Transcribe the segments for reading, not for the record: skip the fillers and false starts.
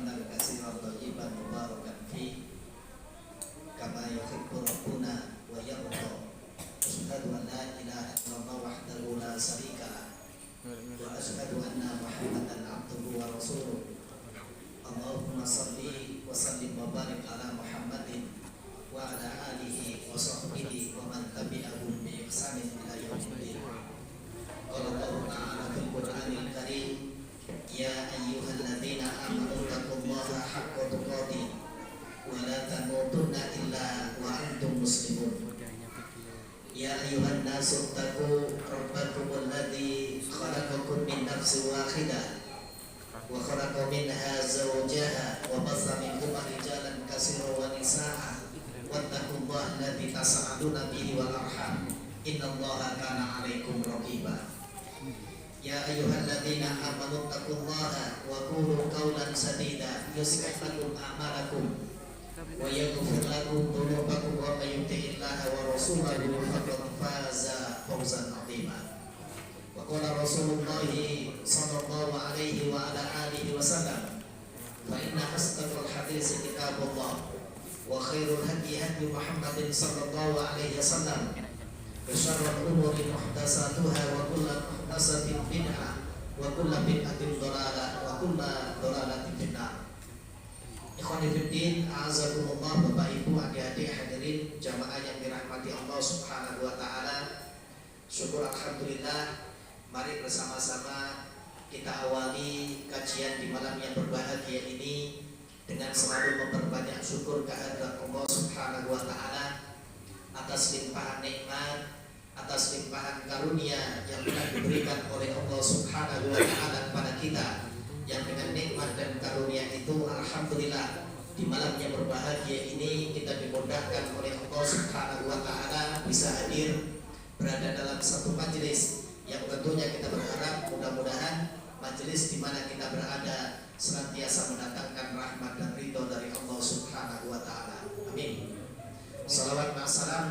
حمدا كثيرا طيبا مباركا فيه كما يحب ربنا ويرضى. أشهد أن لا إله إلا الله وحده لا شريك له وأشهد أن محمدا عبده ورسوله. اللهم صل وسلم وبارك على محمد وعلى آله وصحبه ومن تبعهم بإحسان إلى يوم الدين. قال الله تعالى في القرآن الكريم: يا أيها الذين آمنوا اتقوا الله حق تقاته ولا تموتن إلا وأنتم مسلمون. يا أيها الناس اتقوا ربكم الذي خلقكم من نفس واحدة وخلق منها زوجها وبث منهما رجالا كثيرا ونساء واتقوا الله الذي تساءلون به والأرحام إن الله كان عليكم رقيبا. يا أيها الذين آمنوا اتقوا الله وقولوا قولا سديدا يصلح لكم أعمالكم ويغفر لكم ذنوبكم ومن يطع الله ورسوله فقد فاز فوزا عظيما. وقال رسول الله صلى الله عليه وعلى آله وسلم: فإن أصدق الحديث كتاب الله وخير الهدي هدي محمد صلى الله عليه وسلم وشر الأمور محدثاتها وكل محدثة بدعة وكل بدعة ضلالة وكل ضلالة في النار. Ikhwani fiddin, a'azakumullah, Bapak Ibu, adik-adik hadirin jamaah yang dirahmati Allah Subhanahu wa taala. Syukur alhamdulillah, mari bersama-sama kita awali kajian di malam yang berbahagia ini dengan selalu memperbanyak syukur kehadirat Allah Subhanahu wa taala atas limpahan nikmat, atas limpahan karunia yang telah diberikan oleh Allah Subhanahu wa taala kepada kita, yang dengan nikmat dan karunia itu alhamdulillah di malam yang berbahagia ini kita dimudahkan oleh Allah Subhanahu wa taala bisa hadir berada dalam satu majelis yang tentunya kita berharap mudah-mudahan majelis di mana kita berada senantiasa mendatangkan rahmat dan ridho dari Allah Subhanahu wa taala. Amin. Salawat dan salam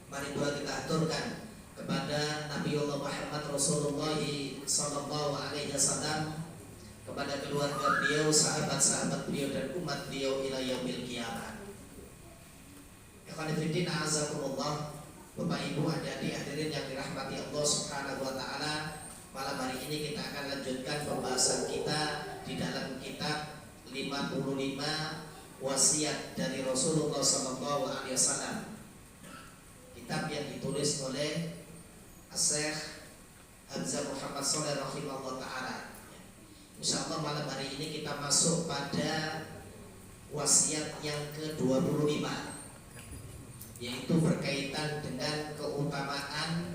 mari pula kita aturkan kepada Nabiullah Muhammad Rasulullah sallallahu alaihi wasallam, kepada keluarga beliau, sahabat-sahabat beliau dan umat beliau ila yaumil qiyamah. Ikhwan fillah, azakumullah, Bapak Ibu, adik-adik hadirin yang dirahmati Allah Subhanahu wa taala. Malam hari ini kita akan lanjutkan pembahasan kita di dalam kitab 55 wasiat dari Rasulullah sallallahu alaihi wasallam. Kitab yang ditulis oleh Syekh Hamzah Muhammad Shalih rahimahullah taala. Insyaallah malam hari ini kita masuk pada wasiat yang ke-25, yaitu berkaitan dengan keutamaan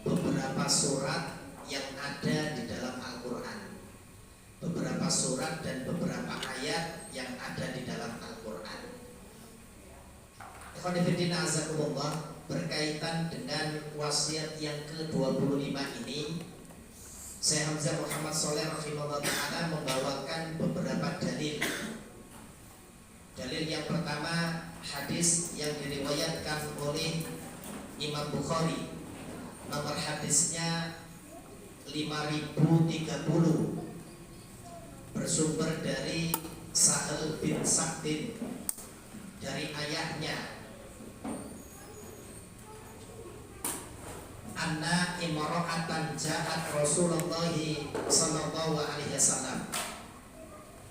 beberapa surat yang ada di dalam Al-Quran, beberapa surat dan beberapa ayat yang ada di dalam Al-Quran. Ikhwanifidina azakumullah, berkaitan dengan wasiat yang ke-25 ini, Syekh Hamzah Muhammad Shalih rahimahullah ta'ala membawakan beberapa dalil. Dalil yang pertama, hadis yang diriwayatkan oleh Imam Bukhari, nomor hadisnya 5030, bersumber dari Sahal bin Sa'din dari ayahnya, anna imra'atan ja'at Rasulullah sallallahu alaihi wasallam.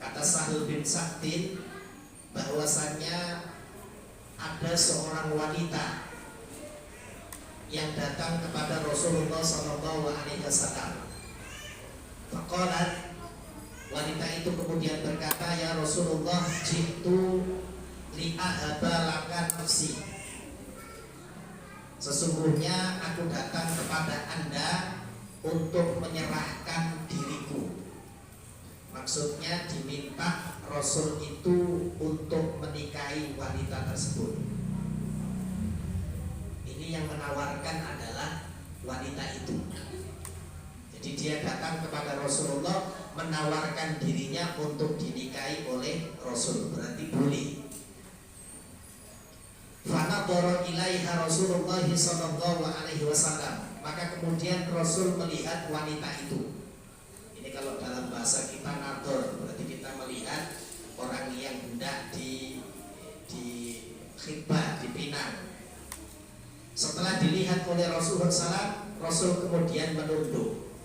Kata Sahal bin Sa'din bahwasanya ada seorang wanita yang datang kepada Rasulullah sallallahu alaihi wasallam. Faqalat, wanita itu kemudian berkata, ya Rasulullah, jitu li ahaba laka nafsi, sesungguhnya aku datang kepada Anda untuk menyerahkan diriku. Maksudnya diminta Rasul itu untuk menikahi wanita tersebut. Ini yang menawarkan adalah wanita itu. Jadi dia datang kepada Rasulullah menawarkan dirinya untuk dinikahi oleh Rasul, berarti boleh. Fanadhara ilaiha Rasulullah sallallahu alaihi wasallam, maka kemudian Rasul melihat wanita itu. Ini kalau dalam bahasa kita nadhar, berarti kita melihat hendak di khitbah, dipinang. Setelah dilihat oleh Rasulullah SAW, Rasul kemudian menunduk,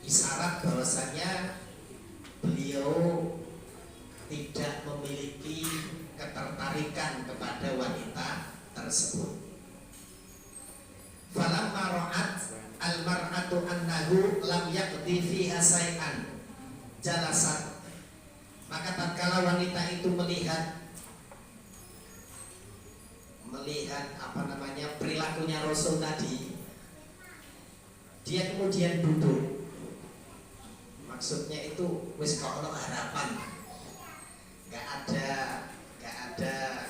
isyarat bahwasanya beliau tidak memiliki ketertarikan kepada wanita tersebut. Falamma ra'at al-mar'atu annahu lam yaqdi fiha say'an jalasat, maka tatkala wanita itu melihat perilakunya Rasul tadi, dia kemudian duduk. Maksudnya itu wis kok ono harapan, nggak ada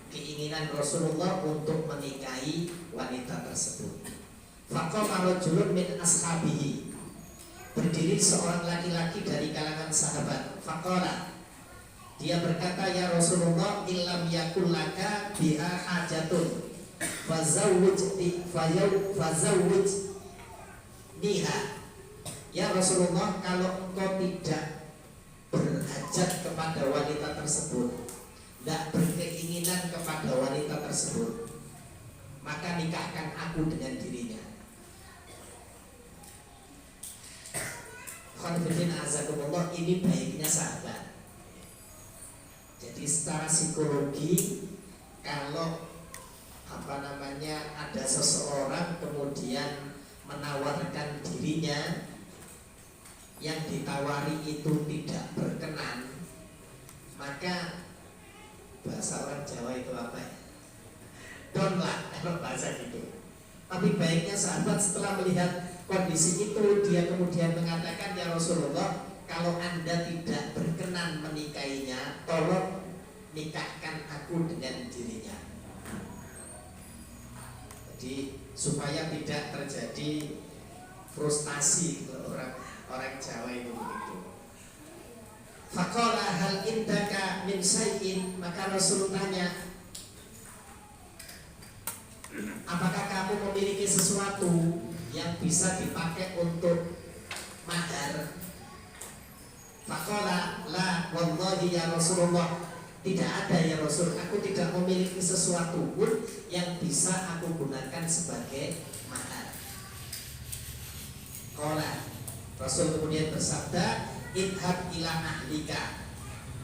keinginan Rasulullah untuk menikahi wanita tersebut. Faqama rajulun min ashabihi, berdiri seorang laki-laki dari kalangan sahabat. Faqala, dia berkata, ya Rasulullah, illam yakul laka biha hajatun fazawwij biha. Ya Rasulullah, kalau engkau tidak berhajat kepada wanita tersebut, tidak berkeinginan kepada wanita tersebut, maka nikahkan aku dengan dirinya. Khonifidin azakumullah, ini baiknya sahabat. Jadi secara psikologi, kalau ada seseorang kemudian menawarkan dirinya, yang ditawari itu tidak berkenan, maka bahasa orang Jawa itu apa ya? Don lah kalau bahasa gitu. Tapi baiknya sahabat setelah melihat kondisi itu, dia kemudian mengatakan, ya Rasulullah, kalau Anda tidak berkenan menikahinya, tolong nikahkan aku dengan dirinya. Jadi supaya tidak terjadi frustasi kalau orang Jawa itu begitu. Faqala hal indaka min syai'in, maka Rasul tanya, apakah kamu memiliki sesuatu yang bisa dipakai untuk mahar? Faqala la wallahi ya Rasulullah, tidak ada ya Rasul, aku tidak memiliki sesuatu pun yang bisa aku gunakan sebagai mahar. Qala, Rasul kemudian bersabda, idhab ila ahlika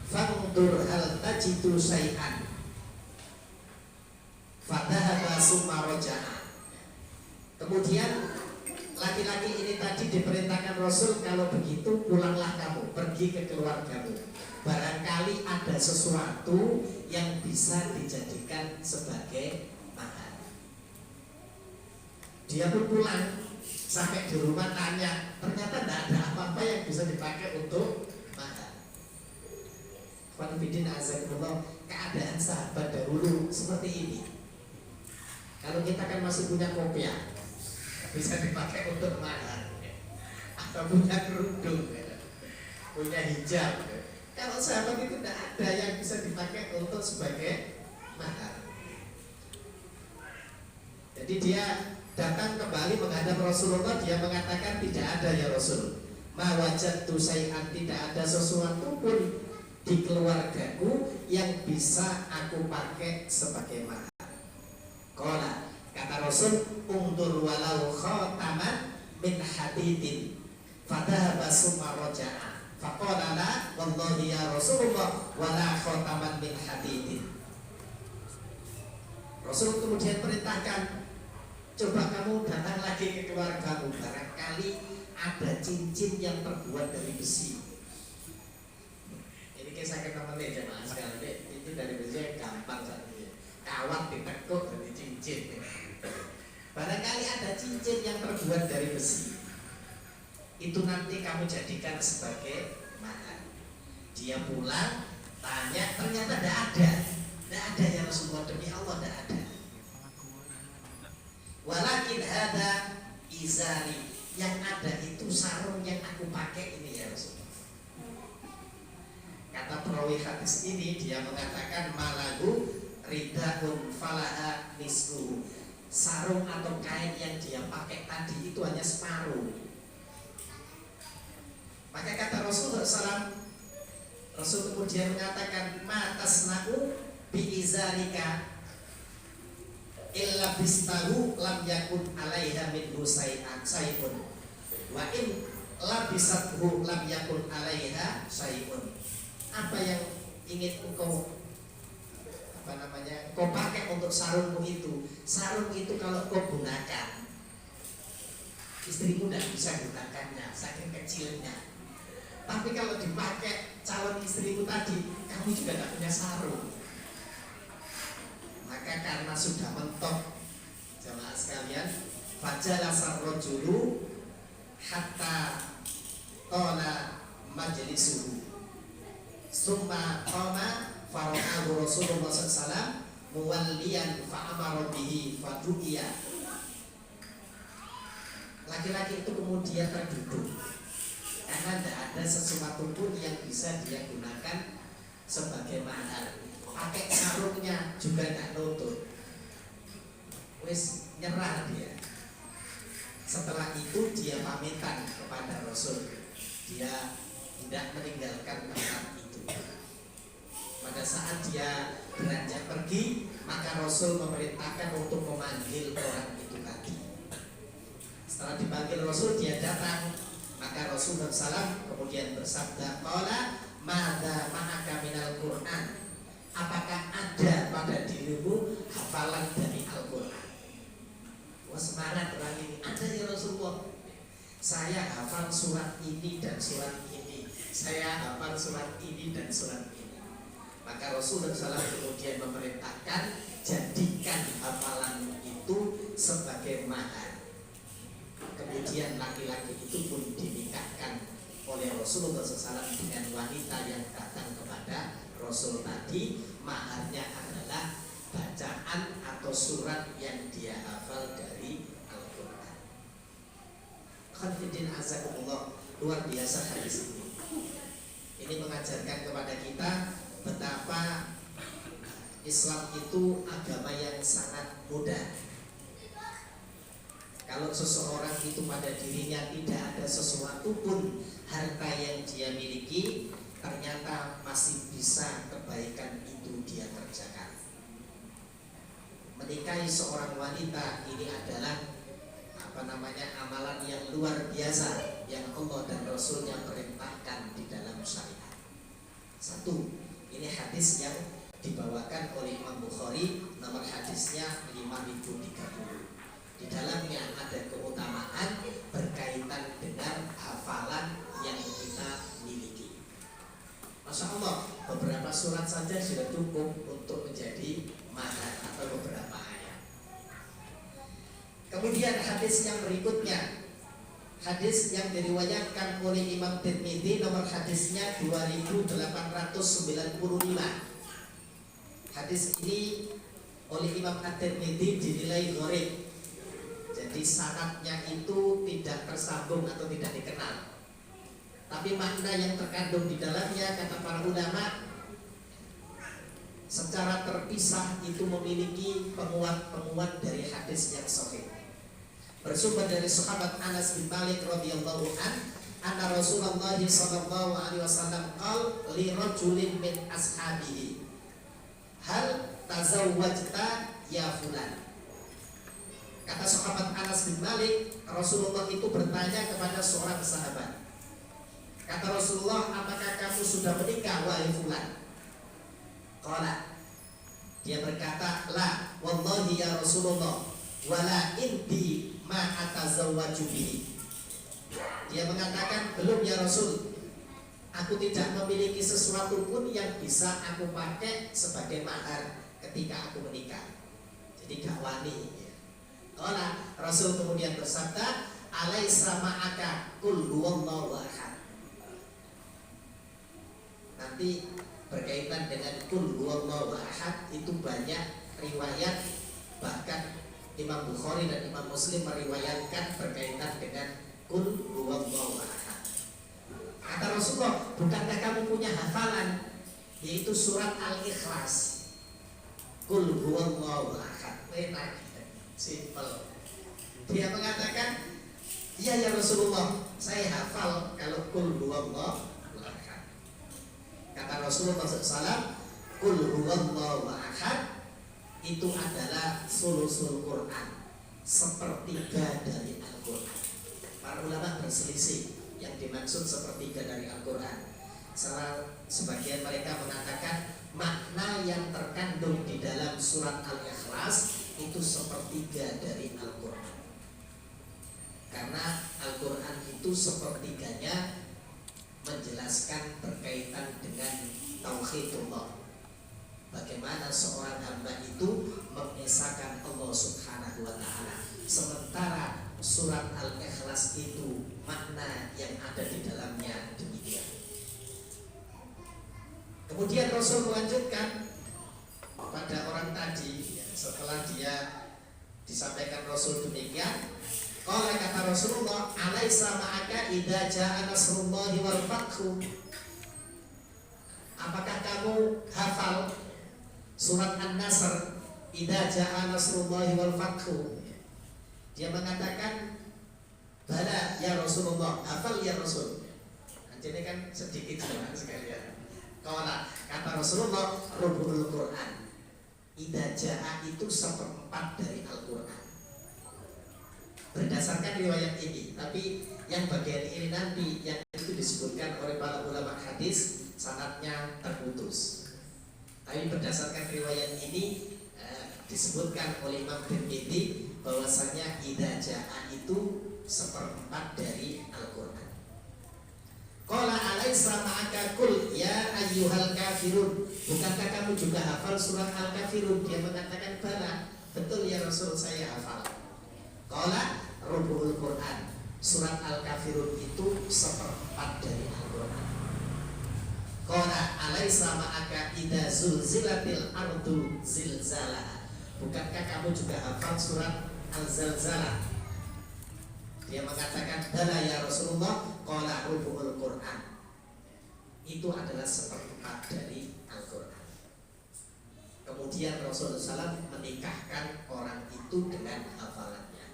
fandur hal tajidu syai'an fadhahaba summa raja'a. Kemudian laki-laki ini tadi diperintahkan Rasul, kalau begitu pulanglah kamu, pergi ke keluargamu, barangkali ada sesuatu yang bisa dijadikan sebagai mahar. Dia pun pulang, sampai di rumah tanya, ternyata tidak ada apa-apa yang bisa dipakai untuk mahar. Khonifidin azakumullah, keadaan sahabat dahulu seperti ini. Kalau kita kan masih punya kopiah, bisa dipakai untuk mahar, atau punya kerudung, punya hijab. Kalau sahabat itu tidak ada yang bisa dipakai untuk sebagai mahar. Jadi dia datang kembali menghadap Rasulullah, dia mengatakan, tidak ada ya Rasul, ma wajadtu syai'an, tidak ada sesuatu pun di keluargaku yang bisa aku pakai sebagai mahar. Qala, kata Rasul, undur walau khataman min hadidin fadhahaba summa raja'a. Faqala la wallahi ya Rasulullah wala khataman min hadidin. Rasul kemudian perintahkan, coba kamu datang lagi ke keluargamu, barangkali ada cincin yang terbuat dari besi. Ini kisah teman-teman jemaah sekalian, itu dari besi yang gampang saja. Kawat ditekuk dari cincin. Barangkali ada cincin yang terbuat dari besi, itu nanti kamu jadikan sebagai mahar. Dia pulang, tanya, ternyata tidak ada ya Rasulullah, demi Allah tidak ada. Walakin ada izari, yang ada itu sarung yang aku pakai ini ya Rasulullah. Kata perawi hadis ini, dia mengatakan, malagu ridaun falaha nisfu, sarung atau kain yang dia pakai tadi itu hanya separuh. Maka kata Rasulullah SAW, Rasul kemudian mengatakan matasna'u biizarika illa bistahu lam yakun alaiha min sayun wa in labisathu lam yakun alaiha sayun. Apa yang ingin engkau kau pakai untuk sarungmu itu? Sarung itu kalau kau gunakan, istrimu tidak bisa gunakannya saking kecilnya. Tapi kalau dipakai calon istrimu tadi, kamu juga tidak punya sarung. Maka karena sudah mentok, jemaah sekalian, fajalasar rajulu hatta qala majlisuhu summa qama fara'ahu Rasulullah SAW muwalliyan fa'amara bihi fadu'iya. Laki-laki itu kemudian terduduk karena tidak ada sesuatu pun yang bisa dia gunakan sebagai mahar. Pakai sarungnya juga tidak nutut, wis nyerah dia. Setelah itu dia pamitan kepada Rasul, dia tidak meninggalkan tempat itu. Pada saat dia beranjak pergi, maka Rasul memerintahkan untuk memanggil orang itu tadi. Setelah dipanggil Rasul, dia datang. Maka Rasulullah SAW kemudian bersabda, qala madza ma'aka minal Qur'an, apakah ada pada dirimu hafalan dari Al-Quran? Wah, semangat orang ini. Ada ya Rasulullah, saya hafal surat ini dan surat ini, saya hafal surat ini dan surat ini. Maka Rasulullah SAW kemudian memerintahkan, jadikan hafalan itu sebagai mahar. Kemudian laki-laki itu pun dinikahkan oleh Rasulullah SAW dengan wanita yang datang kepada Rasul tadi. Maharnya adalah bacaan atau surat yang dia hafal dari Al-Quran. Khonfidin azakumullah, luar biasa hadis ini. Ini mengajarkan kepada kita betapa Islam itu agama yang sangat mudah. Kalau seseorang itu pada dirinya tidak ada sesuatu pun harta yang dia miliki, ternyata masih bisa kebaikan itu dia kerjakan. Menikahi seorang wanita ini adalah amalan yang luar biasa yang Allah dan Rasulnya perintahkan di dalam syariat. Satu, ini hadis yang dibawakan oleh Imam Bukhari, nomor hadisnya 5030. Di dalamnya ada keutamaan berkaitan dengan hafalan yang kita miliki. Masya Allah, beberapa surat saja sudah cukup untuk menjadi mahar atau beberapa ayat. Kemudian hadis yang berikutnya, hadis yang diriwayatkan oleh Imam Tirmidzi, nomor hadisnya 2895. Hadis ini oleh Imam At-Tirmidzi dinilai gharib. Jadi sanadnya itu tidak tersambung atau tidak dikenal. Tapi makna yang terkandung di dalamnya, kata para ulama, secara terpisah itu memiliki penguat-penguat dari hadis yang sahih. Bersumber dari sahabat Anas bin Malik radhiyallahu an, anna Rasulullah sallallahu alaihi wasallam qala li rajulin min ashabihi, hal tazawwajta ya fulan. Kata sahabat Anas bin Malik, Rasulullah itu bertanya kepada seorang sahabat. Kata Rasulullah, apakah kamu sudah menikah wahai fulan? Qala, dia berkata, la wallahi ya Rasulullah, wala indi ma atazawwaju bihi. Dia mengatakan, belum ya Rasul, aku tidak memiliki sesuatu pun yang bisa aku pakai sebagai mahar ketika aku menikah. Jadi gak wani. Qala, Rasul kemudian bersabda, alaisa ma'aka kul huwallahu ahad. Nanti berkaitan dengan kul huwallahu ahad itu banyak riwayat, bahkan Imam Bukhari dan Imam Muslim meriwayatkan berkaitan dengan kul huwallahu ahad. Kata Rasulullah, bukankah kamu punya hafalan, yaitu surat Al-Ikhlas, kul huwallahu ahad. Enak, simple. Dia mengatakan, iya ya Rasulullah, saya hafal kalau kul huwallahu ahad. Kata Kata Rasulullah SAW, Qul huwallahu ahad, itu adalah sulusul Quran, sepertiga dari Al-Quran. Para ulama berselisih yang dimaksud sepertiga dari Al-Quran. Sebagian mereka mengatakan makna yang terkandung di dalam surat Al-Ikhlas itu sepertiga dari Al-Quran. Karena Al-Quran itu sepertiganya menjelaskan berkaitan dengan tauhidullah. Bagaimana seorang hamba itu mengesahkan Allah Subhanahu wa ta'ala. Sementara surat Al-Ikhlas itu makna yang ada di dalamnya demikian. Kemudian Rasul melanjutkan pada orang tadi, setelah dia disampaikan Rasul demikian, qala kata Rasulullah, alaisa ma'aka idza jaa nasrullahi wal fathu. Apakah kamu hafal surat An-Nasr, idza jaa nasrullahi wal fathu? Dia mengatakan, bala ya Rasulullah, hafal ya Rasul. Jadi kan sedikit sekalian. Qala kata Rasulullah, rubul Quran. Idza jaa itu seperempat dari Al-Quran. Berdasarkan riwayat ini, tapi yang bagian ini nanti yang itu disebutkan oleh para ulama hadis sanadnya terputus. Tapi berdasarkan riwayat ini disebutkan oleh Imam Tirmidzi bahwasanya idza jaa itu seperempat dari Al-Quran. Qala alaisa ma'aka qul ya ayyuhal kafirun. Bukankah kamu juga hafal surat Al-Kafirun? Dia mengatakan bala, betul ya Rasul, saya hafal. Qala rubul Quran. Surat Al-Kafirun itu seperempat dari Al-Quran. Qala alaisa ma'aka idza zulzilatil ardu zilzalaha. Bukankah kamu juga hafal surat Al-Zalzalah? Dia mengatakan bala ya Rasulullah, qala rubul Quran. Itu adalah seperempat dari Al-Quran. Kemudian Rasulullah SAW menikahkan orang itu dengan hafalannya.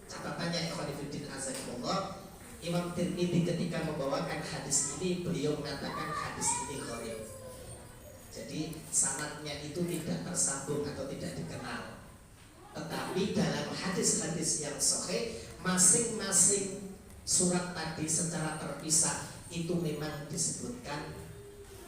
Catatannya ikhwanifiddin azakumullah, Imam Tirmidzi ketika membawakan hadis ini, beliau mengatakan hadis ini gharib. Jadi sanadnya itu tidak tersambung atau tidak dikenal. Tetapi dalam hadis-hadis yang sahih, masing-masing surat tadi secara terpisah itu memang disebutkan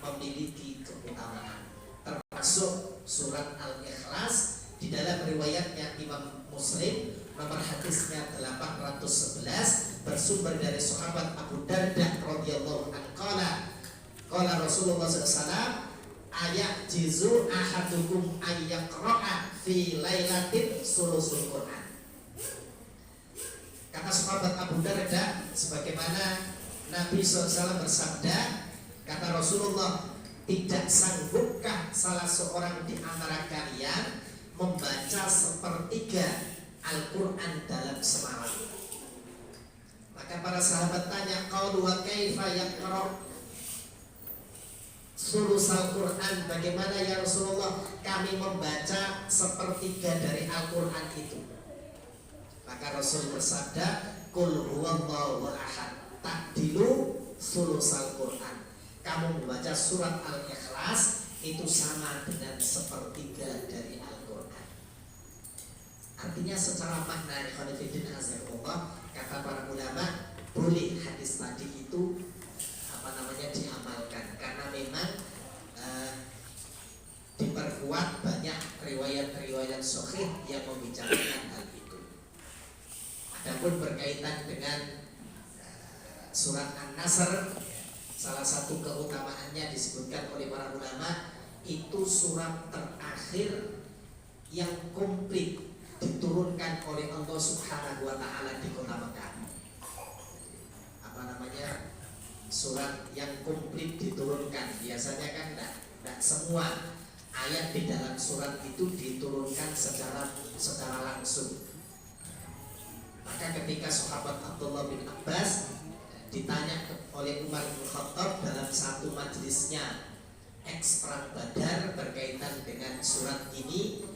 memiliki keutamaan. Termasuk surat Al-Ikhlas di dalam riwayatnya Imam Muslim nomor hadisnya 811 bersumber dari sahabat Abu Darda radhiyallahu anhu qala Rasulullah SAW, ayat jizu ahadukum ayyaqra'a fi lailatin sulusul Quran. Kata sahabat Abu Darda, sebagaimana Nabi SAW bersabda, kata Rasulullah, tidak sanggupkah salah seorang di antara kalian membaca sepertiga Al-Quran dalam semalam? Maka para sahabat tanya, qalu wa kaifa yaqra' sulusal Quran, bagaimana ya Rasulullah kami membaca sepertiga dari Al-Quran itu? Maka Rasul bersabda, qul huwallahu ahad ta'dilu sulusal Quran. Kamu membaca surat Al-Ikhlas itu sama dengan sepertiga dari Al-Quran. Artinya secara makna ikhwanifiddin azakumullah, kata para ulama, boleh hadis tadi itu diamalkan, karena memang diperkuat banyak riwayat-riwayat sahih yang membicarakan hal itu. Adapun berkaitan dengan surat An-Nasr, salah satu keutamaannya disebutkan oleh para ulama, itu surat terakhir yang komplit diturunkan oleh Allah Subhanahu wa ta'ala di kota Mekah. Surat yang komplit diturunkan. Biasanya kan tidak semua ayat di dalam surat itu diturunkan secara langsung. Maka ketika sahabat Abdullah bin Abbas ditanya oleh Umar bin Khattab dalam satu majelisnya eks perang Badar berkaitan dengan surat ini,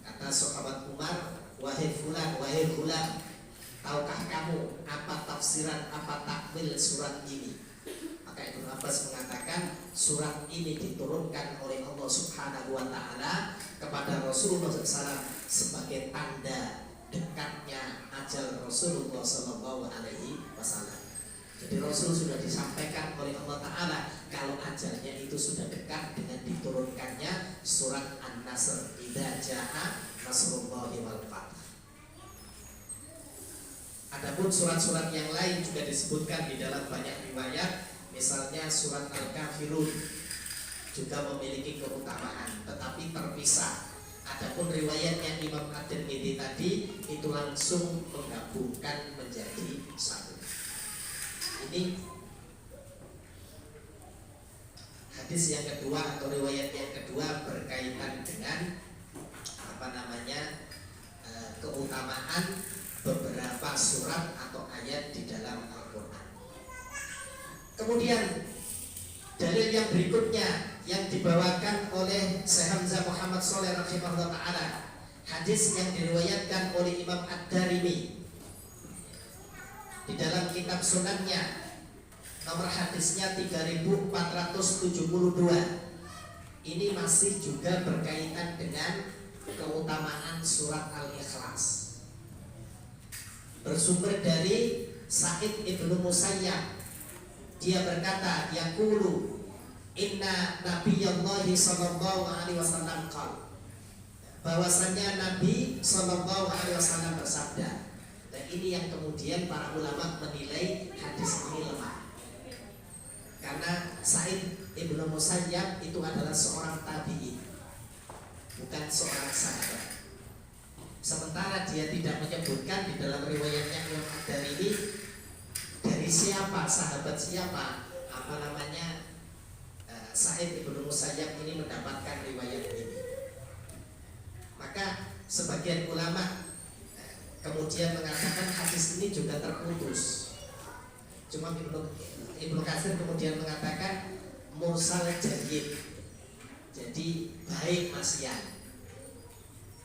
kata sahabat Umar, wahai fulan, tahukah kamu apa tafsiran, apa takwil surat ini? Maka Ibnu Abbas mengatakan, surat ini diturunkan oleh Allah Subhanahu wa Ta'ala kepada Rasulullah SAW sebagai tanda dekatnya ajal Rasulullah Sallallahu Alaihi Wasallam. Jadi Rasul sudah disampaikan oleh Allah Ta'ala kalau ajalnya itu sudah dekat dengan diturunkannya surat An-Nasr, idza jaa nasrullahi wal fath. Adapun surat-surat yang lain juga disebutkan di dalam banyak riwayat, misalnya surat Al-Kafirun juga memiliki keutamaan tetapi terpisah. Adapun riwayatnya Imam At-Tirmidzi tadi itu langsung menggabungkan menjadi satu. Ini hadis yang kedua atau riwayat yang kedua berkaitan dengan keutamaan beberapa surat atau ayat di dalam Al-Quran. Kemudian dalil yang berikutnya yang dibawakan oleh Syekh Hamzah Muhammad Shalih rahimahullah ta'ala, hadis yang diriwayatkan oleh Imam Ad-Darimi di dalam kitab sunannya, nomor hadisnya 3472. Ini masih juga berkaitan dengan keutamaan surat Al-Ikhlas. Bersumber dari Sa'id ibnu Musayyab, dia berkata, yaqulu inna Nabiyallahi sallallahu alaihi wasallam qala, bahwasanya Nabi sallallahu alaihi wasallam bersabda. Dan ini yang kemudian para ulama menilai hadis ini lemah, karena Sa'id ibnu Musayyab itu adalah seorang tabi'in, bukan seorang sahabat. Sementara dia tidak menyebutkan di dalam riwayatnya Imam Ad-Darimi dari siapa, sahabat siapa, Sa'id ibnu Musayyab ini mendapatkan riwayat ini. Maka sebagian ulama kemudian mengatakan hadis ini juga terputus. Cuma Ibnu Katsir kemudian mengatakan mursal jayyid, jadi baik masian.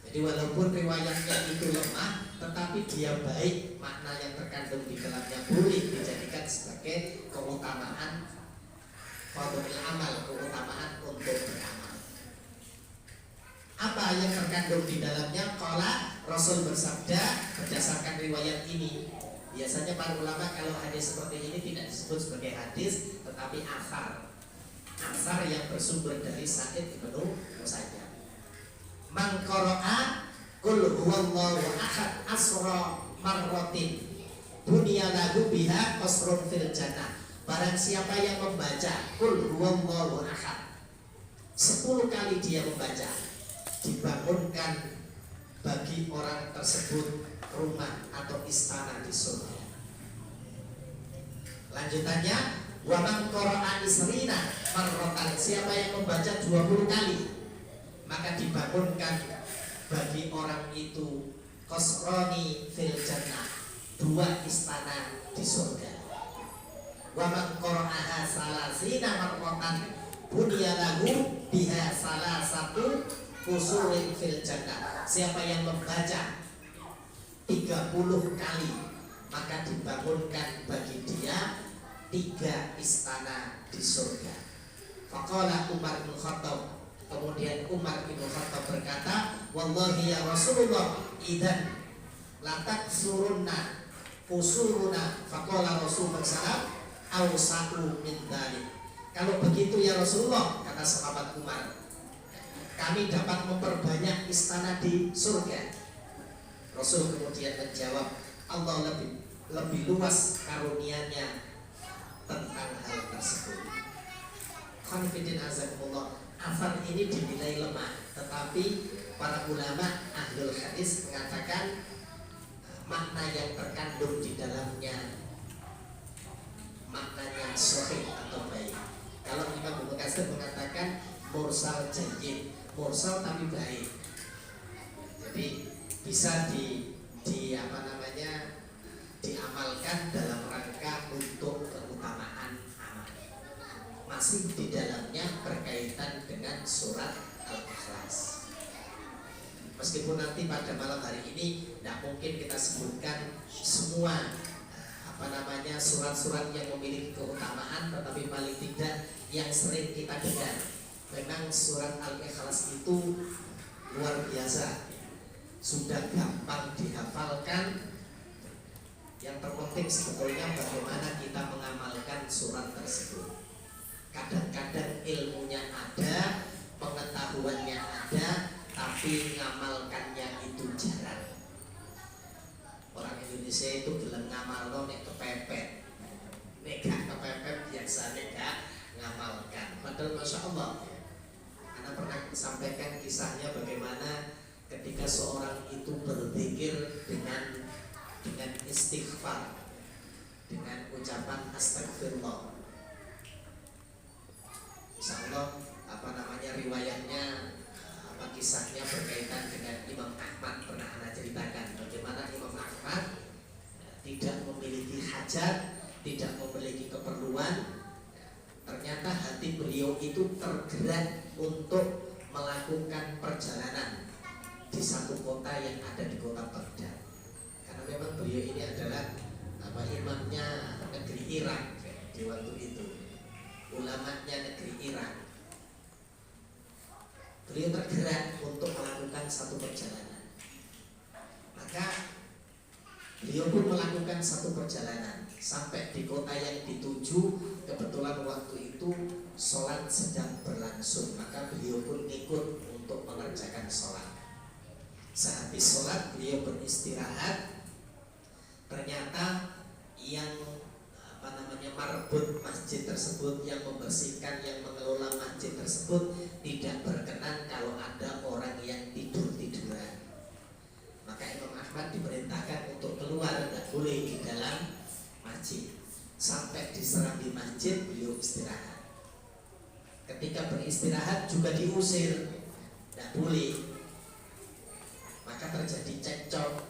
Jadi walaupun riwayatnya itu lemah, tetapi dia baik, makna yang terkandung di dalamnya boleh dijadikan sebagai keutamaan fadhilul amal, keutamaan untuk beramal. Apa yang terkandung di dalamnya? Qala, Rasul bersabda berdasarkan riwayat ini. Biasanya para ulama kalau hadis seperti ini tidak disebut sebagai hadis, tetapi athar yang bersumber dari Sa'id ibnu Musayyab. Man qara'a qul huwallahu ahad asra marratin bunya lahu biha qasrun fil jannah. Barang siapa yang membaca qul huwallahu ahad 10 kali dia membaca, dibangunkan bagi orang tersebut rumah atau istana di surga. Lanjutannya, wa man qara'a isrina marratan, siapa yang membaca 20 kali, maka dibangunkan bagi orang itu qasrani fil jannah, 2 istana di surga. Wa man qara'aha salasina marratan bunya lahu biha salasatu usulin fil jannah. Siapa yang membaca 30 kali, maka dibangunkan bagi dia 3 istana di surga. Faqala Umar bin Khattab, kemudian Umar bin Khattab berkata, wallahi ya Rasulullah, idan latak surunna usuruna. Faqala Rasulullah sallallahu awsa'u min dzalik. Kalau begitu ya Rasulullah, kata sahabat Umar, kami dapat memperbanyak istana di surga. Rasul kemudian menjawab, Allah lebih luas karunia-Nya tentang hal tersebut. Khonifidin azakumullah, asar ini dinilai lemah, tetapi para ulama ahlul hadis mengatakan makna yang terkandung di dalamnya maknanya sahih atau baik. Kalau Imam Ibnu Katsir mengatakan mursal jayyid, mursal tapi baik. Jadi bisa diamalkan dalam rangka untuk keutamaan amal. Masih di dalamnya berkaitan dengan surat Al-Ikhlas. Meskipun nanti pada malam hari ini tidak mungkin kita sebutkan semua surat-surat yang memiliki keutamaan, tetapi paling tidak yang sering kita dengar. Memang surat Al-Ikhlas itu luar biasa, sudah gampang dihafalkan. Yang terpenting sebetulnya bagaimana kita mengamalkan surat tersebut. Kadang-kadang ilmunya ada, pengetahuannya ada, tapi ngamalkannya itu jarang. Orang Indonesia itu bilang ngamal nek kepepet, nek gak kepepet biasanya gak ngamalkan. Padahal Masya Allah, Anda pernah sampaikan kisahnya bagaimana ketika seorang itu berzikir dengan istighfar, dengan ucapan astagfirullah. Insya Allah riwayatnya kisahnya berkaitan dengan Imam Ahmad. Pernah Anda ceritakan bagaimana Imam Ahmad tidak memiliki hajat, tidak memiliki keperluan. Ternyata hati beliau itu tergerak untuk melakukan perjalanan di satu kota yang ada di kota Baghdad. Karena memang beliau ini adalah imamnya negeri Irak di waktu itu, ulamanya negeri Irak. Beliau tergerak untuk melakukan satu perjalanan. Maka beliau pun melakukan satu perjalanan sampai di kota yang dituju. Kebetulan waktu itu sholat sedang berlangsung, maka beliau pun ikut untuk mengerjakan sholat. Sehabis sholat beliau beristirahat. Ternyata yang marbut masjid tersebut, yang membersihkan, yang mengelola masjid tersebut tidak berkenan kalau ada orang yang tidur-tiduran. Maka Imam Ahmad diperintahkan untuk keluar, tidak boleh di dalam masjid. Sampai di serambi masjid beliau istirahat. Ketika beristirahat juga diusir, tidak boleh. Maka terjadi cekcok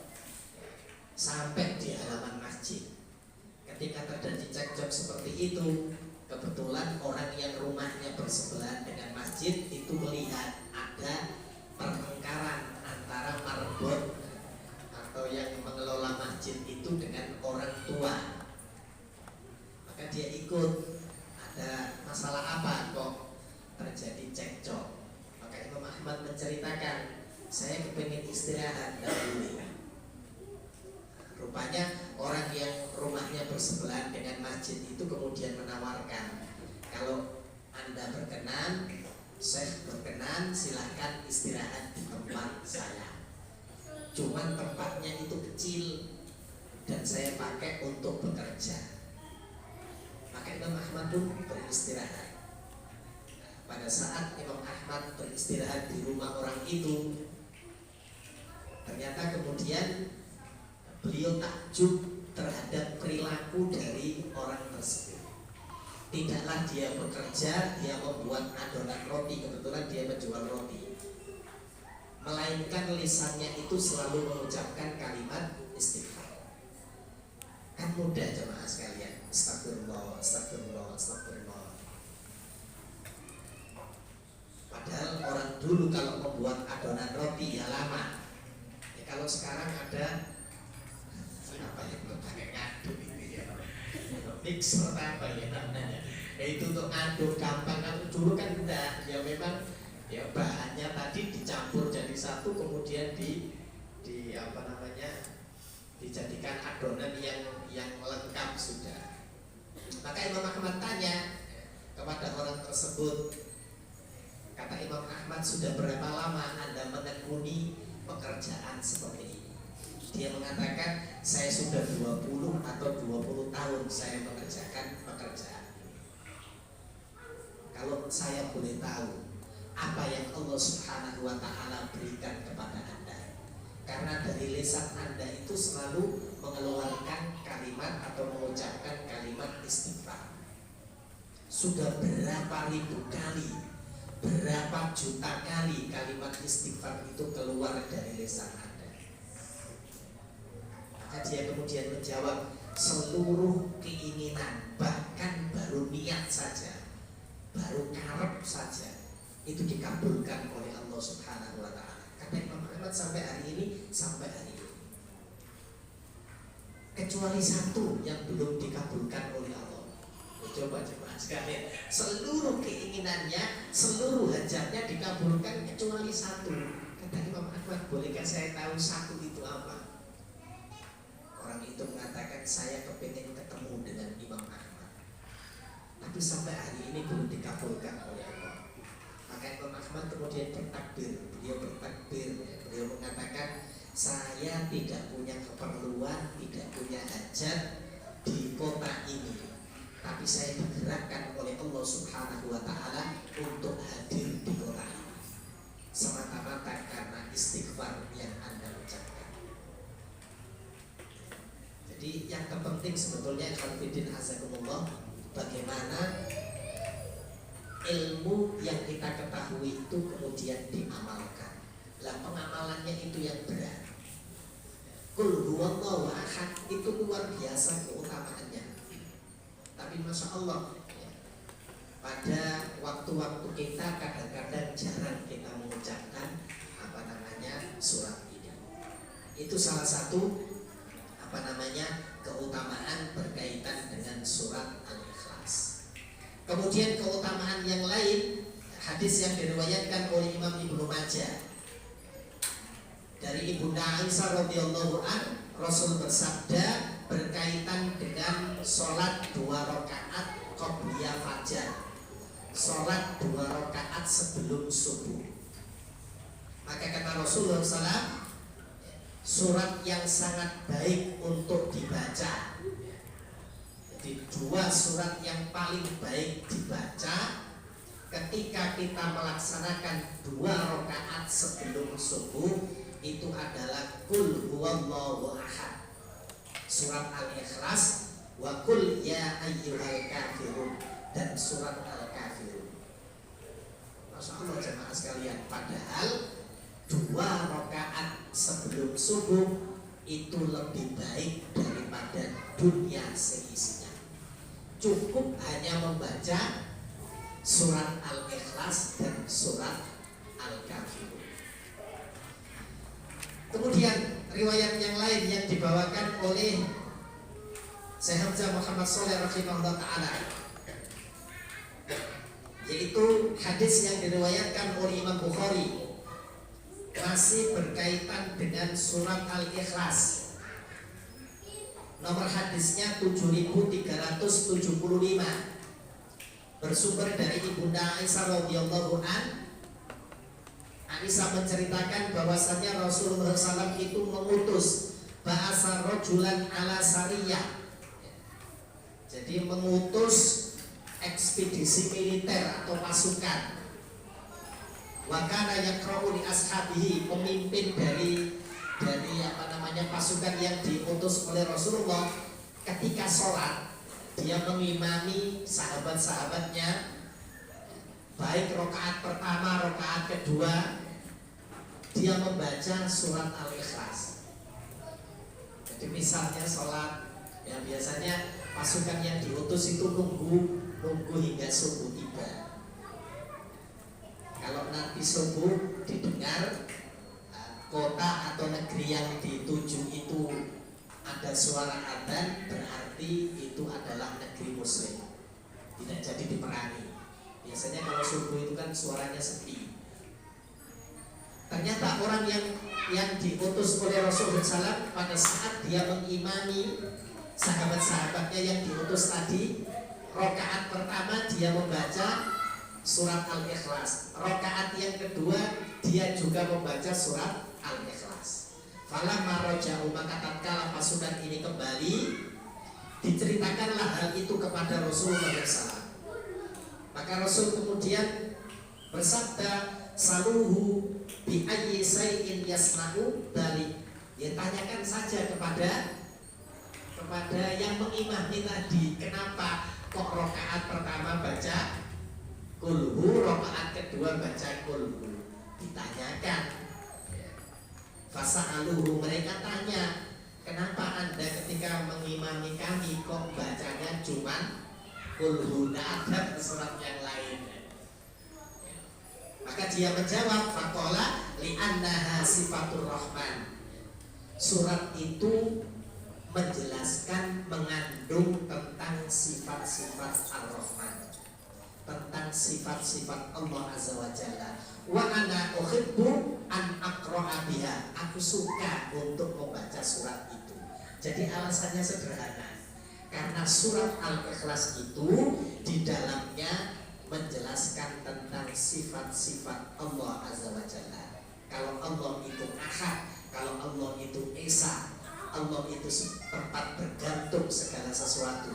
sampai di halaman masjid. Ketika terjadi cekcok seperti itu, kebetulan orang yang rumahnya bersebelahan dengan masjid itu melihat ada pertengkaran antara marbot atau yang mengelola masjid itu dengan orang tua. Maka dia ikut, ada masalah apa kok terjadi cekcok. Maka Imam Ahmad menceritakan, saya kepingin istirahat dahulu. Rupanya orang yang rumahnya bersebelahan dengan masjid itu kemudian menawarkan, kalau Anda berkenan, Syekh berkenan, silahkan istirahat di tempat saya. Cuman tempatnya itu kecil dan saya pakai untuk bekerja. Maka Imam Ahmad pun beristirahat. Pada saat Imam Ahmad beristirahat di rumah orang itu, ternyata kemudian beliau takjub terhadap perilaku dari orang tersebut. Tidaklah dia bekerja, dia membuat adonan roti, kebetulan dia menjual roti, melainkan lisannya itu selalu mengucapkan kalimat istighfar. Kan mudah jemaah sekalian, astagfirullah, astagfirullah, astagfirullah. Padahal orang dulu kalau membuat adonan roti ya lama. Ya, kalau sekarang ada apa yang pakai ngaduk ini ya, mixer apa ya namanya, itu untuk ngaduk gampang. Kalau dulu kan enggak, ya memang ya bahannya tadi dicampur jadi satu, kemudian dijadikan adonan yang lengkap sudah. Maka Imam Ahmad tanya kepada orang tersebut, kata Imam Ahmad, sudah berapa lama Anda menekuni pekerjaan seperti ini? Dia mengatakan, saya sudah 20 atau 20 tahun saya mengerjakan pekerjaan ini. Kalau saya boleh tahu, apa yang Allah Subhanahu wa ta'ala berikan kepada Anda? Karena dari lisan Anda itu selalu mengeluarkan kalimat atau mengucapkan kalimat istighfar. Sudah berapa ribu kali, berapa juta kali kalimat istighfar itu keluar dari lisan Anda? Maka dia kemudian menjawab, seluruh keinginan, bahkan baru niat saja, baru karep saja, itu dikabulkan oleh Allah Subhanahu wa ta'ala. Kata Imam Ahmad sampai hari ini, sampai hari ini. kecuali satu yang belum dikabulkan oleh Allah. Coba sekalian, seluruh keinginannya, seluruh hajatnya dikabulkan kecuali satu. Kata Imam Ahmad, bolehkah saya tahu satu itu apa? Orang itu mengatakan, saya kepingin ketemu dengan Imam Ahmad, tapi sampai hari ini belum dikabulkan oleh Allah. Maka Imam Ahmad kemudian bertakbir, beliau mengatakan, saya tidak punya keperluan, tidak punya hajat di kota ini, tapi saya digerakkan oleh Allah Subhanahu wa Ta'ala untuk hadir di kota ini semata-mata karena istighfar yang Anda ucapkan. Jadi yang terpenting sebetulnya Khalifidin Azakumullah, bagaimana ilmu yang kita ketahui itu kemudian diamalkan. Lah pengamalannya itu yang berat. Qul huwallahu ahad itu luar biasa keutamaannya. Tapi Masya Allah, pada waktu-waktu kita kadang-kadang jarang kita mengucapkan surat ini. Itu salah satu keutamaan berkaitan dengan surat Al-Ikhlas. Kemudian keutamaan yang lain, hadis yang diriwayatkan oleh Imam Ibnu Majah dari Ibunda Aisyah radhiyallahu an, Rasul bersabda berkaitan dengan sholat 2 rakaat qobliyah fajar, sholat 2 rakaat sebelum subuh. Maka kata Rasulullah SAW, surat yang sangat baik untuk dibaca. Jadi 2 surat yang paling baik dibaca ketika kita melaksanakan 2 rakaat sebelum subuh itu adalah Qul huwallahu ahad, surat Al-Ikhlas, wa Qul ya ayyuhal kafirun, dan surat Al-Kafirun. Masya Allah jemaah sekalian, padahal 2 rakaat sebelum subuh itu lebih baik daripada dunia seisinya. Cukup hanya membaca surat Al-Ikhlas dan surat Al-Kafirun. Kemudian riwayat yang lain yang dibawakan oleh Syekh Hamzah Muhammad Shalih rahimahullah ta'ala, yaitu hadis yang diriwayatkan oleh Imam Bukhari, masih berkaitan dengan surat Al-Ikhlas. Nomor hadisnya 7375, bersumber dari Ibunda Aisyah radhiyallahu an. Aisyah menceritakan bahwasannya Rasulullah SAW itu mengutus ba'asa rojulan ala sariyah, jadi mengutus ekspedisi militer atau pasukan. Wakana yakra'u li ashabihi, pemimpin dari pasukan yang diutus oleh Rasulullah, ketika sholat dia mengimami sahabat-sahabatnya, baik rakaat pertama, rakaat kedua, dia membaca surat Al-Ikhlas. Jadi misalnya sholat, ya biasanya pasukan yang diutus itu nunggu hingga subuh tiba. Kalau nanti subuh didengar kota atau negeri yang dituju itu ada suara adzan, berarti itu adalah negeri muslim, tidak jadi diperangi. Biasanya kalau subuh itu kan suaranya sepi. Ternyata orang yang diutus oleh Rasulullah SAW, pada saat dia mengimami sahabat-sahabatnya yang diutus tadi, rakaat pertama dia membaca surat Al-Ikhlas, rakaat yang kedua dia juga membaca surat Al-Ikhlas. Falamma raja'u, maka tatkala pasukan ini kembali, diceritakanlah hal itu kepada Rasulullah SAW. Maka Rasul kemudian bersabda, saluhu bi ayyi shay'in yasna'u balik. Dia tanyakan saja kepada yang mengimami tadi, kenapa kok rakaat pertama baca kulhu, rakaat kedua baca kulhu. Ditanyakan. Fasa'aluhu, mereka tanya, kenapa Anda ketika mengimami kami kok bacanya cuman kulhu, tidak ada surat yang lain? Maka dia menjawab, faqala li'annaha sifatur rahman, surat itu menjelaskan, mengandung tentang sifat-sifat Ar-Rahman, tentang sifat-sifat Allah Azza wa Jalla. Wa ana uhibbu an aqra'a biha. Aku suka untuk membaca surat itu. Jadi alasannya sederhana. Karena surat Al-Ikhlas itu di dalamnya menjelaskan tentang sifat-sifat Allah Azza wa Jalla. Kalau Allah itu Ahad, kalau Allah itu Esa, Allah itu tempat bergantung segala sesuatu.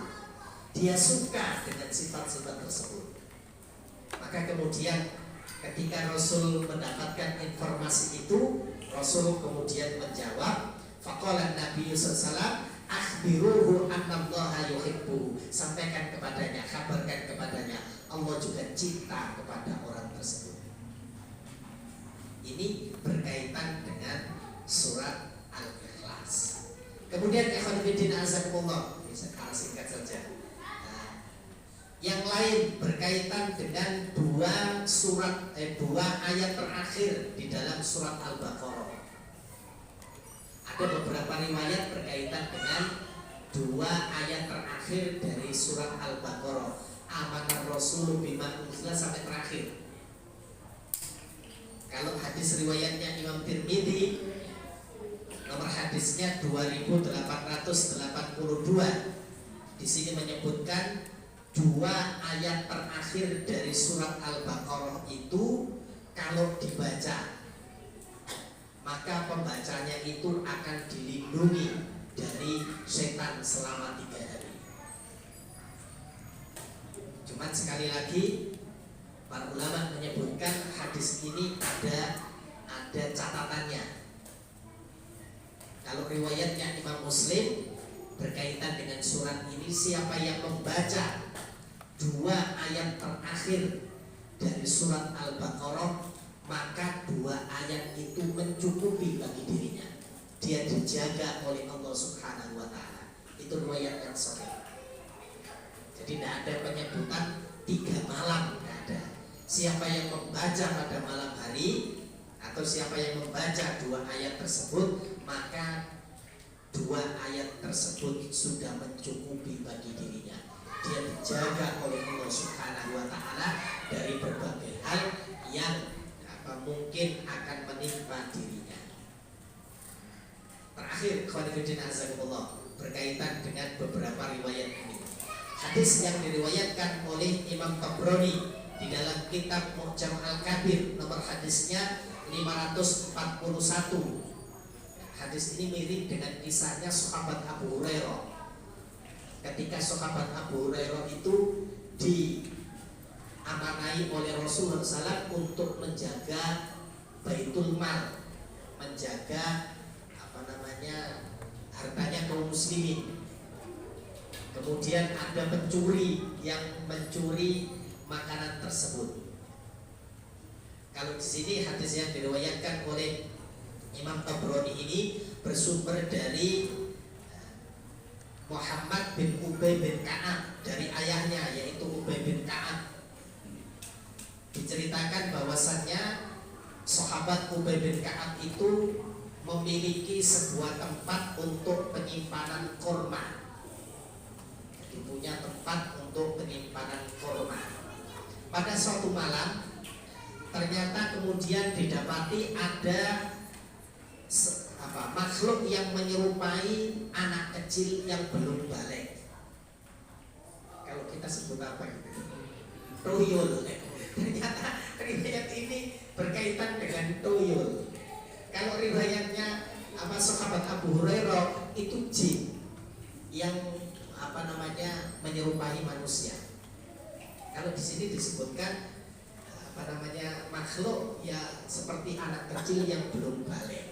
Dia suka dengan sifat-sifat tersebut. Maka kemudian ketika Rasul mendapatkan informasi itu, Rasul kemudian menjawab, faqala Nabi sallallahu alaihi wasallam, akhbiruhu annallaha yuhibbu. Sampaikan kepadanya, kabarkan kepadanya, Allah juga cinta kepada orang tersebut. Ini berkaitan dengan surat Al-Ikhlas. Kemudian ikhwan fillah azakumullah, secara singkat saja. Yang lain berkaitan dengan dua ayat terakhir di dalam surat Al-Baqarah. Ada beberapa riwayat berkaitan dengan dua ayat terakhir dari surat Al-Baqarah. Amanar Rasul bima unzila sampai terakhir. Kalau hadis riwayatnya Imam Tirmidzi, nomor hadisnya 2882. Di sini menyebutkan dua ayat terakhir dari surat Al-Baqarah itu kalau dibaca, maka pembacanya itu akan dilindungi dari setan selama 3 hari. Cuman sekali lagi para ulama menyebutkan hadis ini ada catatannya. Kalau riwayatnya Imam Muslim berkaitan dengan surat ini, siapa yang membaca dua ayat terakhir dari surat Al-Baqarah, maka dua ayat itu mencukupi bagi dirinya. Dia dijaga oleh Allah Subhanahu wa Ta'ala. Itu riwayat yang sahih. Jadi tidak ada penyebutan 3 malam, tidak ada. Siapa yang membaca pada malam hari atau siapa yang membaca dua ayat tersebut, maka dua ayat tersebut sudah mencukupi bagi dirinya. Dia dijaga oleh Allah Subhanahu wa Ta'ala dari berbagai hal yang mungkin akan menimpa dirinya. Terakhir, khawatirin azakumullah, berkaitan dengan beberapa riwayat ini. Hadis yang diriwayatkan oleh Imam Tabrani di dalam kitab Mu'jam Al-Kabir, nomor hadisnya 541. Hadis ini mirip dengan kisahnya sahabat Abu Hurairah. Ketika sahabat Abu Hurairah itu diamanai oleh Rasulullah SAW untuk menjaga Baitul Mal, menjaga hartanya kaum muslimin. Kemudian ada pencuri yang mencuri makanan tersebut. Kalau di sini hadis yang diriwayatkan oleh Imam Tabrani ini bersumber dari Muhammad bin Ubay bin Ka'ab, dari ayahnya yaitu Ubay bin Ka'ab. Diceritakan bahwasannya sahabat Ubay bin Ka'ab itu memiliki sebuah tempat untuk penyimpanan kurma. Jadi punya tempat untuk penyimpanan kurma. Pada suatu malam ternyata kemudian didapati ada makhluk yang menyerupai anak kecil yang belum balik. Kalau kita sebut apa gitu? Tuyul. Ternyata riwayat ini berkaitan dengan tuyul. Kalau riwayatnya sahabat Abu Hurairah itu jin yang menyerupai manusia. Kalau di sini disebutkan makhluk ya seperti anak kecil yang belum balik.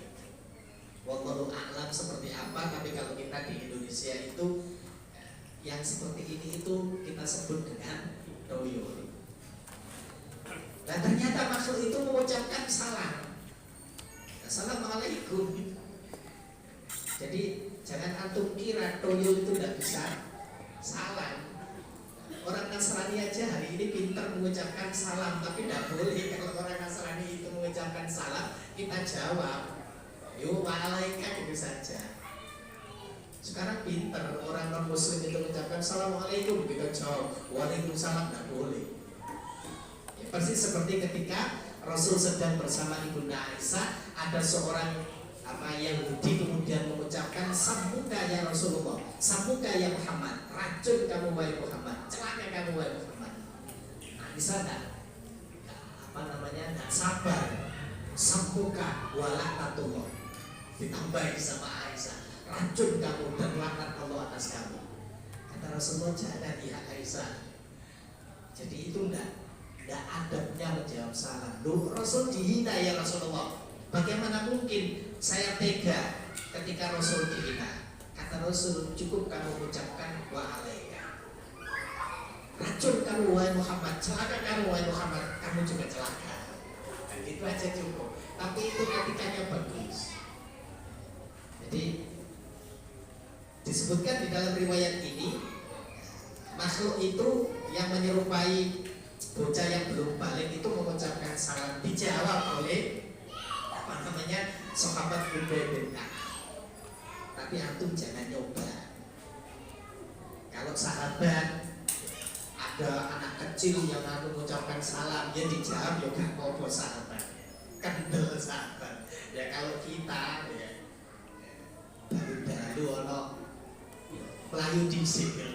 Wallahu a'lam seperti apa, tapi kalau kita di Indonesia itu yang seperti ini itu kita sebut dengan tuyul. Dan ternyata makhluk itu mengucapkan salam. Assalamualaikum. Jadi jangan antum kira tuyul itu tidak bisa salam. Orang Nasrani aja hari ini pintar mengucapkan salam, tapi tidak boleh kalau orang Nasrani itu mengucapkan salam kita jawab, yo waalaikum, itu saja. Sekarang kan pinter. Orang non muslim itu mengucapkan assalamualaikum, kita jawab waalaikumsalam, tidak boleh. Ya, persis seperti ketika Rasul sedang bersama Ibunda Aisyah, ada seorang Yahudi kemudian mengucapkan samuka ya Rasulullah, samuka ya Muhammad, racun kamu wahai Muhammad, celaka kamu wahai Muhammad. Aisyah nggak sabar, samuka walakatullah, ditambahi sama Aisyah, racun kamu dan laknat Allah atas kamu. Kata Rasulullah, jangan ya Aisyah. Jadi itu enggak adabnya menjawab salam. Loh, Rasul dihina ya Rasulullah. Bagaimana mungkin saya tega ketika Rasul dihina? Kata Rasul, cukup kamu ucapkan wa alaika. Racun kamu wahai Muhammad, celaka kamu wahai Muhammad, kamu juga celaka. Dan itu aja cukup. Tapi itu etikanya bagus. Jadi disebutkan di dalam riwayat ini, makhluk itu yang menyerupai bocah yang belum balik itu mengucapkan salam, dijawab oleh sahabat Ubay bin Ka'ab. Tapi antum jangan nyoba. Kalau sahabat ada anak kecil yang antum mengucapkan salam, dia dijawab, ya gak apa-apa sahabat, kendel sahabat. Ya kalau kita ya baru ono pelayu disik ya.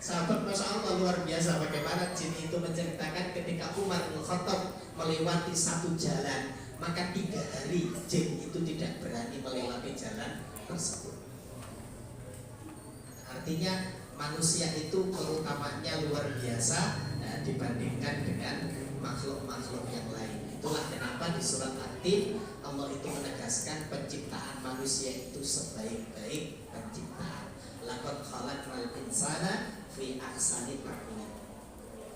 Sahabat Masya Allah luar biasa bagaimana jin itu menceritakan ketika Umar bin Khattab melewati satu jalan, maka 3 hari jin itu tidak berani melewati jalan tersebut. Artinya manusia itu keutamaannya luar biasa dibandingkan dengan makhluk-makhluk yang lain. Itulah kenapa di surat At-Tin Allah itu menegaskan penciptaan manusia itu sebaik-baik penciptaan. Laqad khalaqnal insana fi ahsani taqwim.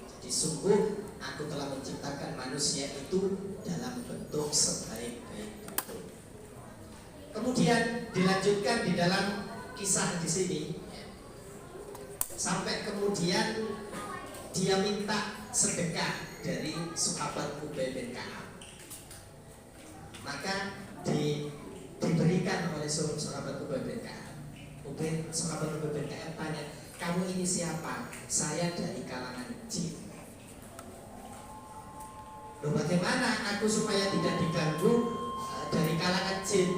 Jadi sungguh aku telah menciptakan manusia itu dalam bentuk sebaik-baik bentuk. Kemudian dilanjutkan di dalam kisah di sini, sampai kemudian dia minta sedekah dari sahabat Ubay bin Ka'ab. Maka diberikan oleh sahabat Ubay bin Ka'ab. Sahabat Ubay bin Ka'ab tanya, kamu ini siapa? Saya dari kalangan jin. Loh, bagaimana aku supaya tidak diganggu dari kalangan jin?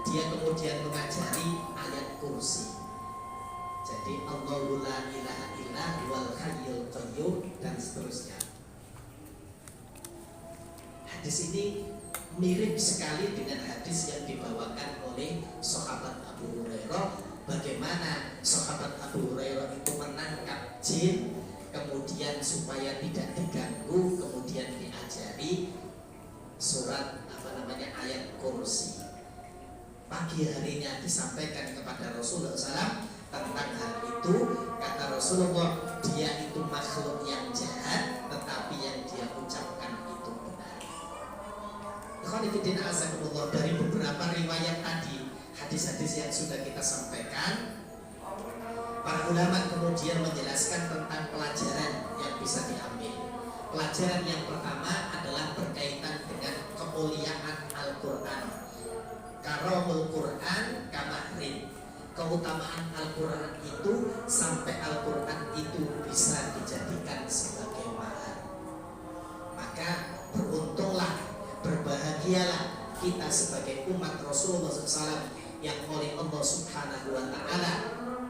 Dia kemudian mengajari ayat kursi. Jadi Allahu la ilaha illa huwal hayyul qayyum dan seterusnya. Hadis ini mirip sekali dengan hadis yang dibawakan oleh sahabat Abu Hurairah. Bagaimana sahabat Abu Hurairah itu menangkap jin, kemudian supaya tidak diganggu, kemudian diajari surat ayat kursi. Pagi harinya disampaikan kepada Rasulullah SAW tentang hal itu. Kata Rasulullah, dia itu makhluk yang jahat, tetapi yang dia ucapkan itu benar. Dari beberapa riwayat tadi, hadis-hadis yang sudah kita sampaikan, para ulama kemudian menjelaskan tentang pelajaran yang bisa diambil. Pelajaran yang pertama adalah berkaitan dengan kemuliaan Al-Quran. Karamul Quran kamahrin. Keutamaan Al-Quran itu sampai Al-Quran itu bisa dijadikan sebagai mahar. Maka beruntunglah, berbahagialah kita sebagai umat Rasulullah SAW yang oleh Allah Subhanahu wa Ta'ala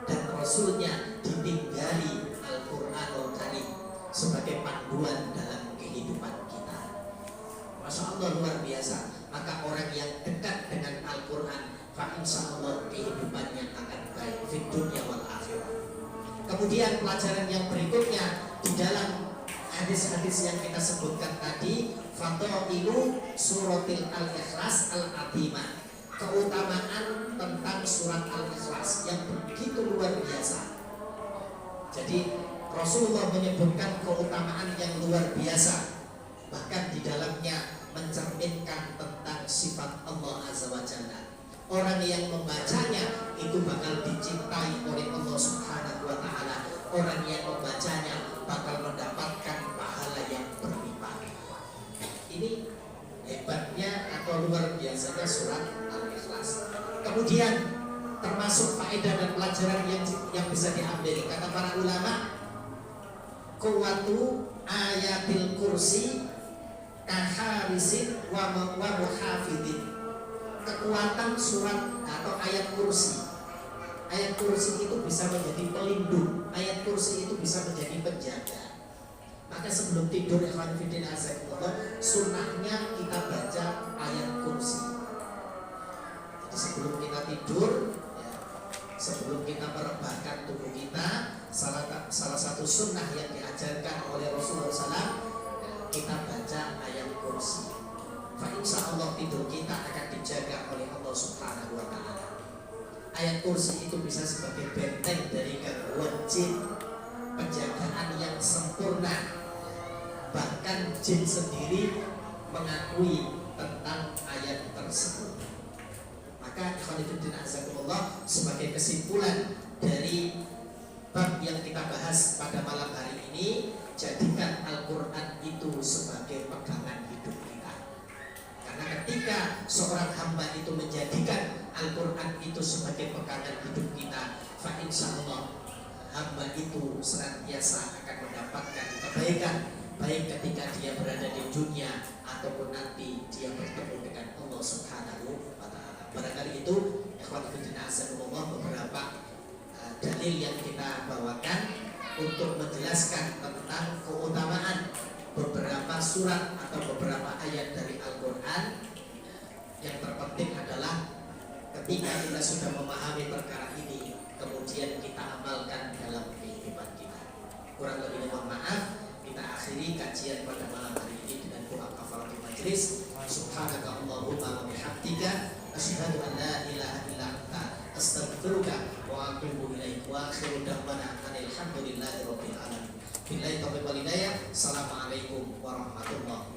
dan Rasulnya ditinggali Al-Quranul Karim sebagai panduan dalam kehidupan kita. Masya Allah, luar biasa. Maka orang yang dekat dengan Al-Quran, fa insyaallah kehidupannya akan baik di dunia wal akhirah. Kemudian pelajaran yang berikutnya di dalam hadis-hadis yang kita sebutkan tadi, fadailu suratil Al-Ikhlas al-Atimah, keutamaan tentang surat Al-Ikhlas yang begitu luar biasa. Jadi Rasulullah menyebutkan keutamaan yang luar biasa, bahkan di dalamnya mencerminkan tentang sifat Allah Azza wa Jalla. Orang yang membacanya itu bakal dicintai oleh Allah Subhanahu wa Ta'ala. Orang yang membacanya bakal mendapatkan pahala yang berlipat. Ini hebatnya atau luar biasanya surat Al-Ikhlas. Kemudian termasuk faedah dan pelajaran yang bisa diambil. Kata para ulama, quwwatu ayatil kursi kaharisin wa muhafidin. Kekuatan surat atau ayat kursi. Ayat kursi itu bisa menjadi pelindung. Ayat kursi itu bisa menjadi penjaga. Maka sebelum tidur, ikhwan fillah azakumullah, sunnahnya kita baca ayat kursi. Jadi sebelum kita tidur, ya, sebelum kita merebahkan tubuh kita, salah satu sunnah yang diajarkan oleh Rasulullah SAW, ya, kita baca ayat kursi. Fa insya Allah tidur kita akan dijaga oleh Allah Subhanahu Wa Taala. Ayat kursi itu bisa sebagai benteng dari gangguan jin, penjagaan yang sempurna. Bahkan jin sendiri mengakui tentang ayat tersebut. Maka ikhwanifiddin azakumullah, sebagai kesimpulan dari bab yang kita bahas pada malam hari ini, jadikan Al-Quran itu sebagai pegangan hidup kita. Karena ketika seorang hamba itu menjadikan Al-Quran itu sebagai pegangan hidup kita, fa insya Allah hamba itu senantiasa akan mendapatkan kebaikan, baik ketika dia berada di dunia ataupun nanti dia bertemu dengan Allah Subhanahu wa Ta'ala. Barangkali itu ikhwan fillah azzakumullah beberapa dalil yang kita bawakan untuk menjelaskan tentang keutamaan beberapa surat atau beberapa ayat dari Al-Quran. Yang terpenting adalah ketika kita sudah memahami perkara ini, kemudian kita amalkan dalam kehidupan kita. Kurang lebih mohon maaf. Kita akhiri kajian pada malam hari ini dengan doa kafaratul majlis. Subhanaka Allahumma wa bihamdika asyhadu an la ilaha illa anta astaghfiruka wa atubu ilaik. Wa akhiru da'wana alhamdulillahi rabbil alamin. Billahi taufiq wal hidayah. Assalamualaikum warahmatullahi wabarakatuh.